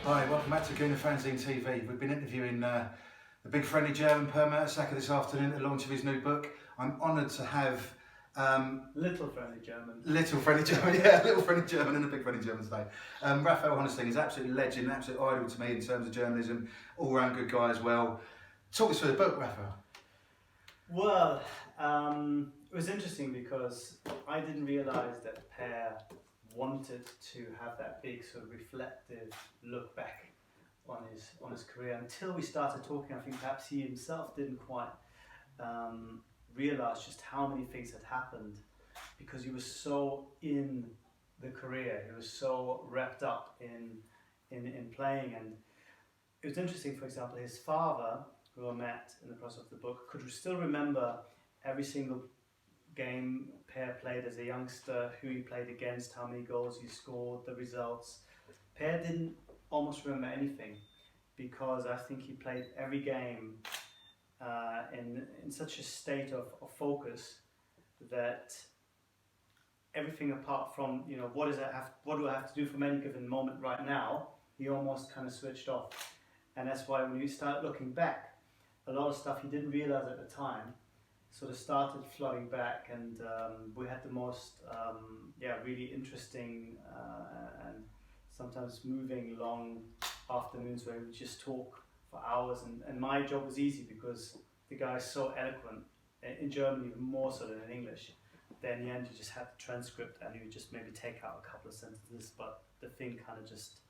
Hi, welcome back to Gooner Fanzine TV. We've been interviewing the big friendly German Per Mertesacker this afternoon at the launch of his new book. I'm honoured to have... little friendly German. Little friendly German, yeah, little friendly German and a big friendly German today. Raphael Honigstein is absolutely legend, absolute idol to me in terms of journalism, all-round good guy as well. Talk us through the book, Raphael. Well, it was interesting because I didn't realise that Per wanted to have that big sort of reflective look back on his career until we started talking. I think perhaps he himself didn't quite realise just how many things had happened because he was so in the career. He was so wrapped up in playing, and it was interesting. For example, his father, who I met in the process of the book, could still remember every single game Per played as a youngster, who he played against, how many goals he scored, the results. Per didn't almost remember anything because I think he played every game in such a state of focus that everything apart from, you know, what do I have to do from any given moment right now, he almost kind of switched off. And that's why when you start looking back, a lot of stuff he didn't realize at the time sort of started flooding back, and we had the most really interesting and sometimes moving long afternoons where we just talk for hours, and my job was easy because the guy is so eloquent in German, even more so than in English. Then in the end you just had the transcript and you would just maybe take out a couple of sentences, but the thing kind of just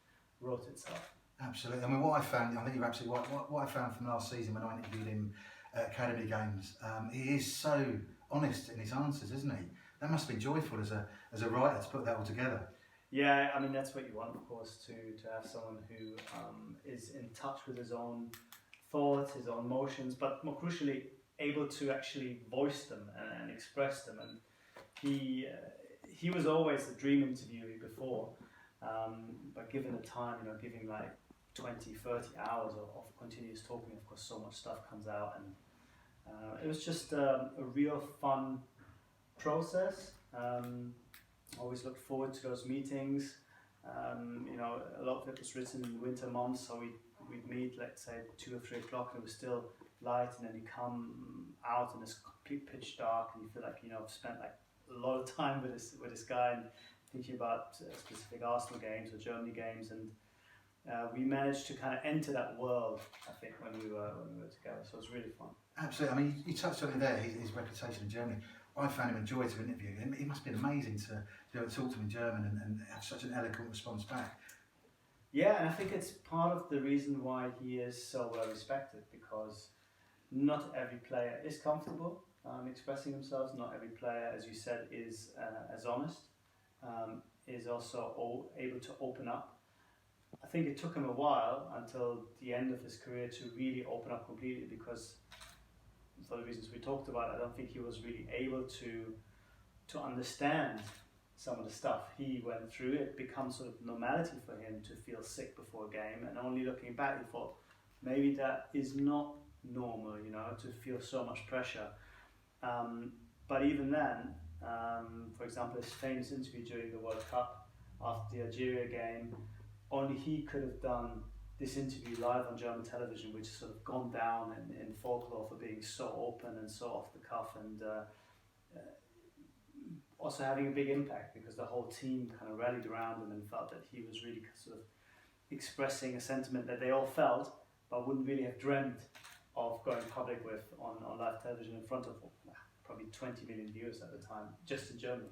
wrote itself. Absolutely. I mean, what I found, I think you're absolutely right, what I found from last season when I interviewed him at Academy Games, he is so honest in his answers, isn't he? That must have been joyful as a writer to put that all together. Yeah, I mean, that's what you want, of course, to have someone who is in touch with his own thoughts, his own emotions, but more crucially, able to actually voice them and express them. And he was always the dream interviewee before, but given the time, you know, giving like 20, 30 hours of continuous talking, of course, so much stuff comes out, and it was just a real fun process. Always looked forward to those meetings. You know, a lot of it was written in winter months, so we'd meet, let's say, 2 or 3 o'clock, and it was still light, and then you come out and it's complete pitch dark, and you feel like, you know, I've spent like a lot of time with this guy and thinking about specific Arsenal games or Germany games, and we managed to kind of enter that world, I think, when we were together. So it was really fun. Absolutely. I mean, you touched on it there, his reputation in Germany. I found him a joy to interview. It must have been amazing to be able to talk to him in German and have such an eloquent response back. Yeah, and I think it's part of the reason why he is so well respected, because not every player is comfortable expressing themselves. Not every player, as you said, is as honest, is also able to open up. I think it took him a while until the end of his career to really open up completely, because for the reasons we talked about, I don't think he was really able to understand some of the stuff he went through. It becomes sort of normality for him to feel sick before a game, and only looking back, he thought maybe that is not normal, you know, to feel so much pressure. But even then, for example, his famous interview during the World Cup after the Algeria game, only he could have done this interview live on German television, which has sort of gone down in folklore for being so open and so off the cuff, and also having a big impact because the whole team kind of rallied around him and felt that he was really sort of expressing a sentiment that they all felt but wouldn't really have dreamt of going public with on live television in front of probably 20 million viewers at the time, just in Germany.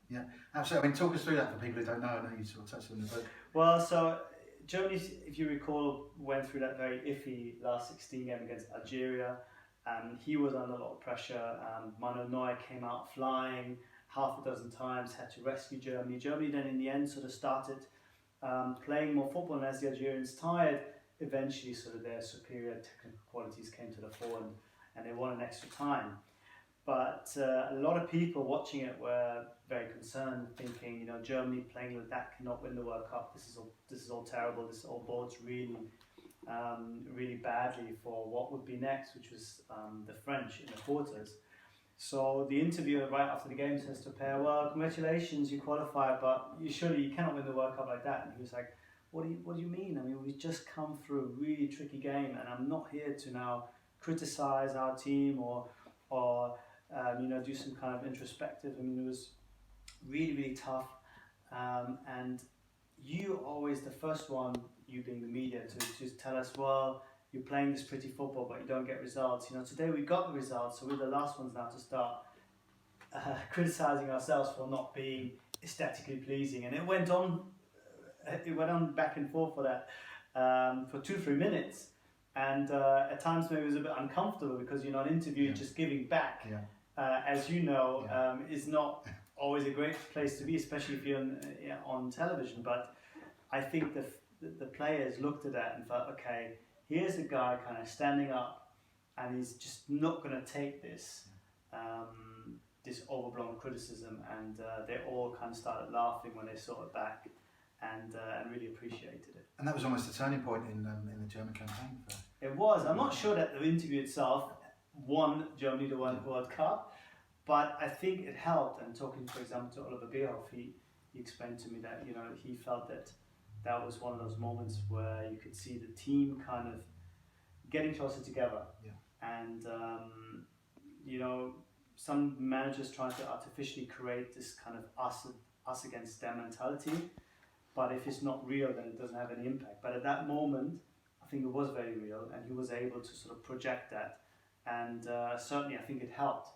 Yeah, absolutely. I mean, talk us through that for people who don't know. I know you sort of touched on the book. Well, so Germany, if you recall, went through that very iffy last 16 game against Algeria. He was under a lot of pressure. Manuel Neuer came out flying half a dozen times, had to rescue Germany. Germany then in the end sort of started playing more football, and as the Algerians tired, eventually sort of their superior technical qualities came to the fore, and they won an extra time. But a lot of people watching it were very concerned, thinking, you know, Germany playing like that cannot win the World Cup. This is all terrible. This all bodes really badly for what would be next, which was the French in the quarters. So the interviewer right after the game says to Per, well, congratulations, you qualified, but you cannot win the World Cup like that. And he was like, what do you mean? I mean, we've just come through a really tricky game, and I'm not here to now criticize our team or do some kind of introspective. I mean, it was really, really tough, and you always the first one, you being the media, to tell us, well, you're playing this pretty football, but you don't get results. Today we got the results, so we're the last ones now to start criticizing ourselves for not being aesthetically pleasing, and it went on back and forth for that for 2-3 minutes, and at times maybe it was a bit uncomfortable because an interview just giving back, as is not always a great place to be, especially if you're on television. But I think the players looked at that and thought, okay, here's a guy kind of standing up, and he's just not going to take this this overblown criticism, and they all kind of started laughing when they saw it back, and really appreciated it. And that was almost a turning point in the German campaign. It was. I'm not sure that the interview itself won Germany the World Cup, but I think it helped. And talking, for example, to Oliver Bierhoff, he explained to me that he felt that was one of those moments where you could see the team kind of getting closer together. Yeah. And some managers try to artificially create this kind of us against them mentality, but if it's not real, then it doesn't have any impact. But at that moment, I think it was very real, and he was able to sort of project that, and certainly I think it helped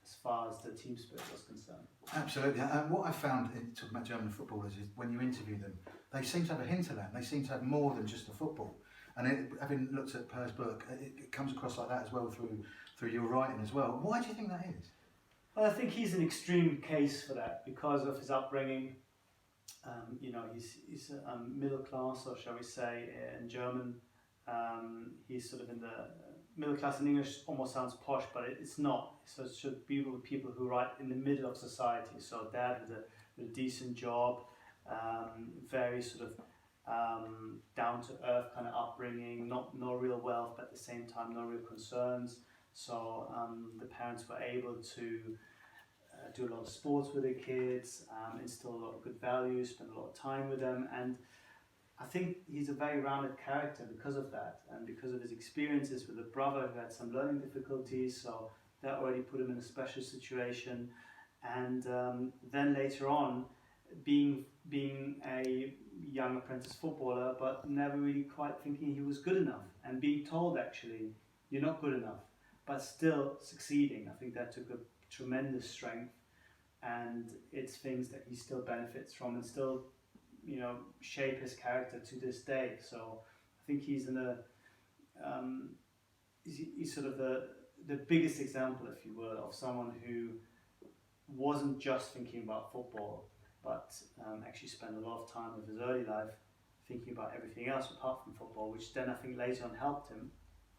as far as the team spirit was concerned. Absolutely. And what I found in talking about German footballers is when you interview them, they seem to have a hint of that. They seem to have more than just the football. And having looked at Per's book, it comes across like that as well through your writing as well. Why do you think that is? Well, I think he's an extreme case for that because of his upbringing. He's middle class, or shall we say, in German. He's sort of in the middle class. In English almost sounds posh, but it's not. So it should be with people who are right in the middle of society. So dad with a decent job, very sort of down to earth kind of upbringing, no real wealth, but at the same time no real concerns. So the parents were able to do a lot of sports with their kids, instill a lot of good values, spend a lot of time with them, and I think he's a very rounded character because of that, and because of his experiences with a brother who had some learning difficulties, so that already put him in a special situation, and then later on, being a young apprentice footballer, but never really quite thinking he was good enough, and being told actually, you're not good enough, but still succeeding. I think that took a tremendous strength, and it's things that he still benefits from and still shape his character to this day. So I think he's he's sort of the biggest example, if you will, of someone who wasn't just thinking about football, but actually spent a lot of time of his early life thinking about everything else apart from football, which then I think later on helped him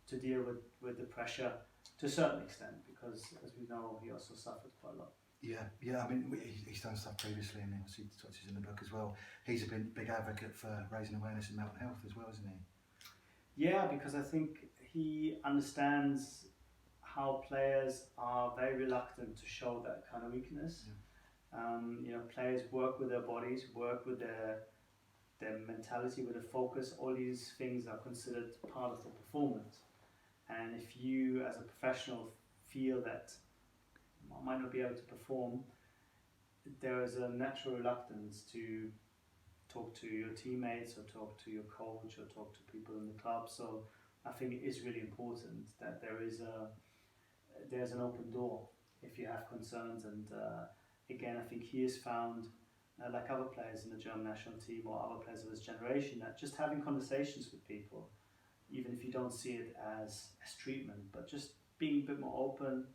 to deal with the pressure to a certain extent, because as we know, he also suffered quite a lot. Yeah. I mean, he's done stuff previously, and obviously touches in the book as well. He's a big advocate for raising awareness in mental health as well, isn't he? Yeah, because I think he understands how players are very reluctant to show that kind of weakness. Yeah. Players work with their bodies, work with their mentality, with their focus. All these things are considered part of the performance. And if you, as a professional, feel that I might not be able to perform, there is a natural reluctance to talk to your teammates or talk to your coach or talk to people in the club. So I think it is really important that there's an open door if you have concerns. And again, I think he has found, like other players in the German national team or other players of his generation, that just having conversations with people, even if you don't see it as treatment, but just being a bit more open,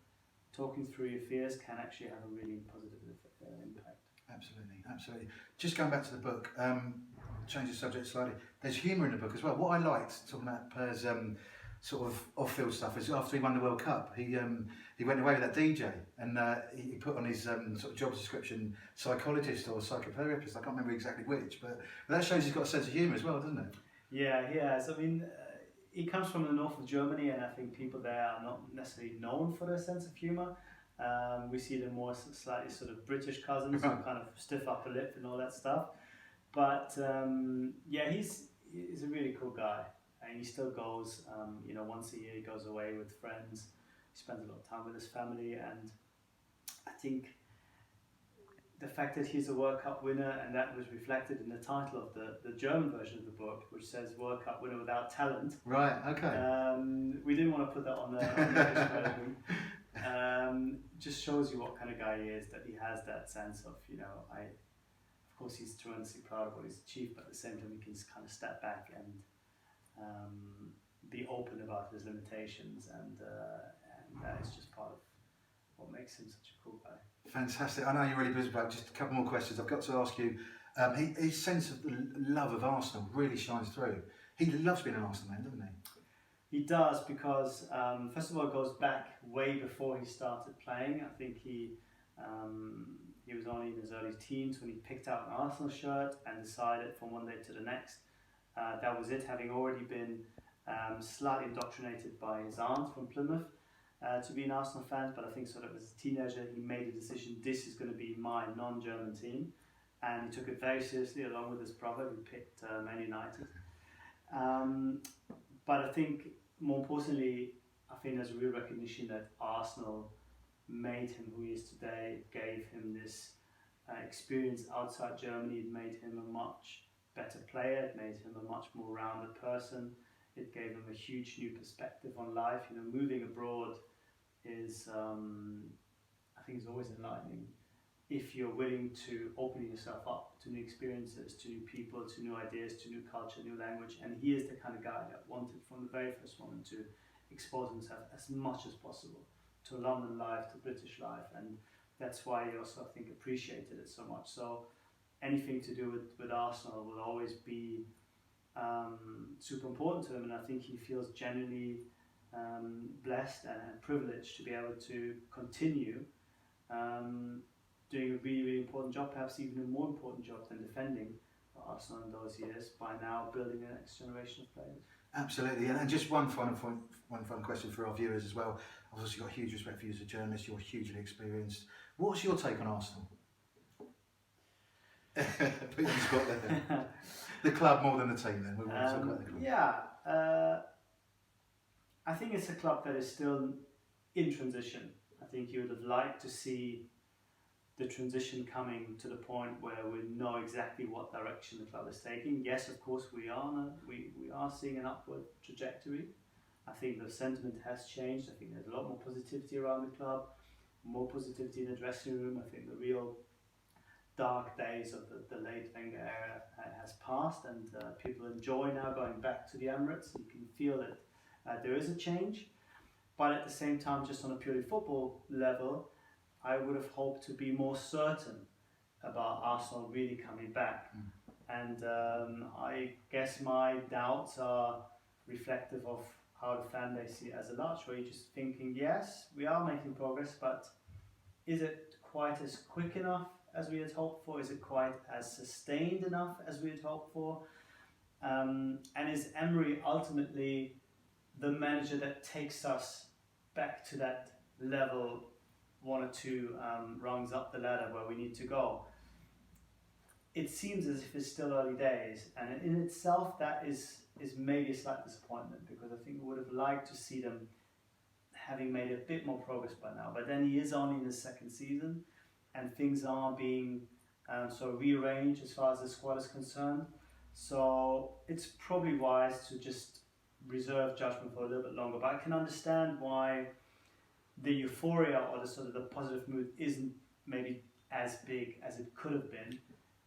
talking through your fears can actually have a really positive impact. Absolutely. Just going back to the book, change the subject slightly. There's humour in the book as well. What I liked, talking about Per's sort of off-field stuff, is after he won the World Cup, he went away with that DJ, and he put on his sort of job description psychologist or psychotherapist. I can't remember exactly which, but that shows he's got a sense of humour as well, doesn't it? Yeah, he has. I mean, he comes from the north of Germany, and I think people there are not necessarily known for their sense of humour. We see them more slightly sort of British cousins who kind of stiff upper lip and all that stuff. But yeah, he's a really cool guy, and he still goes. You know, once a year he goes away with friends. He spends a lot of time with his family, and I think the fact that he's a World Cup winner, and that was reflected in the title of the German version of the book, which says World Cup winner without talent. Right. Okay. We didn't want to put that on the just shows you what kind of guy he is, that he has that sense of, you know, of course he's tremendously proud of what he's achieved, but at the same time he can kind of step back and be open about his limitations, and that is just part of what makes him such a cool guy. Fantastic. I know you're really busy, but just a couple more questions. I've got to ask you, his sense of the love of Arsenal really shines through. He loves being an Arsenal man, doesn't he? He does, because first of all, it goes back way before he started playing. I think he was only in his early teens when he picked out an Arsenal shirt and decided from one day to the next that was it, having already been slightly indoctrinated by his aunt from Plymouth to be an Arsenal fan. But I think sort of as a teenager he made a decision, this is going to be my non-German team, and he took it very seriously along with his brother who picked Man United. But I think more importantly, I think there's a real recognition that Arsenal made him who he is today, gave him this experience outside Germany. It made him a much better player, it made him a much more rounded person, it gave him a huge new perspective on life. You know, moving abroad is, I think, is always enlightening if you're willing to open yourself up to new experiences, to new people, to new ideas, to new culture, new language. And he is the kind of guy that wanted from the very first moment to expose himself as much as possible to London life, to British life, and that's why he also, I think, appreciated it so much. So anything to do with Arsenal will always be super important to him, and I think he feels genuinely blessed and privileged to be able to continue doing a really, really important job, perhaps even a more important job than defending for Arsenal in those years, by now building the next generation of players. Absolutely, and just one final question for our viewers as well. I've obviously got huge respect for you as a journalist, you're hugely experienced. What's your take on Arsenal? Put you on the spot there. The club more than the team then, we want to talk about the club. Yeah, I think it's a club that is still in transition. I think you would have liked to see the transition coming to the point where we know exactly what direction the club is taking. Yes, of course, we are seeing an upward trajectory. I think the sentiment has changed. I think there's a lot more positivity around the club, more positivity in the dressing room. I think the real dark days of the late Wenger era has passed, and people enjoy now going back to the Emirates. You can feel that there is a change, but at the same time, just on a purely football level, I would have hoped to be more certain about Arsenal really coming back. And I guess my doubts are reflective of how the fan base see it as a large, where you're just thinking, yes, we are making progress, but is it quite as quick enough as we had hoped for? Is it quite as sustained enough as we had hoped for? And is Emery ultimately the manager that takes us back to that level, one or two rungs up the ladder where we need to go? It seems as if it's still early days, and in itself that is maybe a slight disappointment, because I think we would have liked to see them having made a bit more progress by now. But then he is only in his second season, and things are being sort of rearranged as far as the squad is concerned. So it's probably wise to just reserve judgment for a little bit longer. But I can understand why the euphoria or the sort of the positive mood isn't maybe as big as it could have been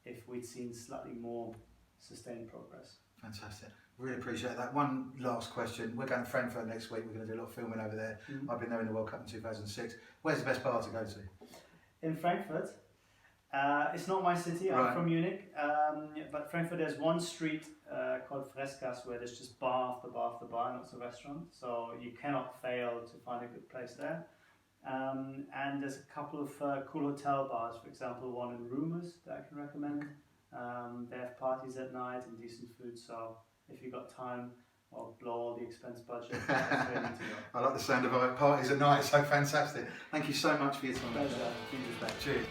if we'd seen slightly more sustained progress. Fantastic. Really appreciate that. One last question. We're going to Frankfurt next week. We're going to do a lot of filming over there. I've been there in the World Cup in 2006. Where's the best bar to go to? In Frankfurt. It's not my city, I'm from Munich, but Frankfurt, there's one street called Freskas where there's just bar after bar after bar, and it's a restaurant, so you cannot fail to find a good place there. And there's a couple of cool hotel bars, for example, one in Rumors that I can recommend. They have parties at night and decent food, so if you've got time, or blow all the expense budget, that's where you need to go. I like the sound of parties at night, so fantastic. Thank you so much for your time. Pleasure. Cheers.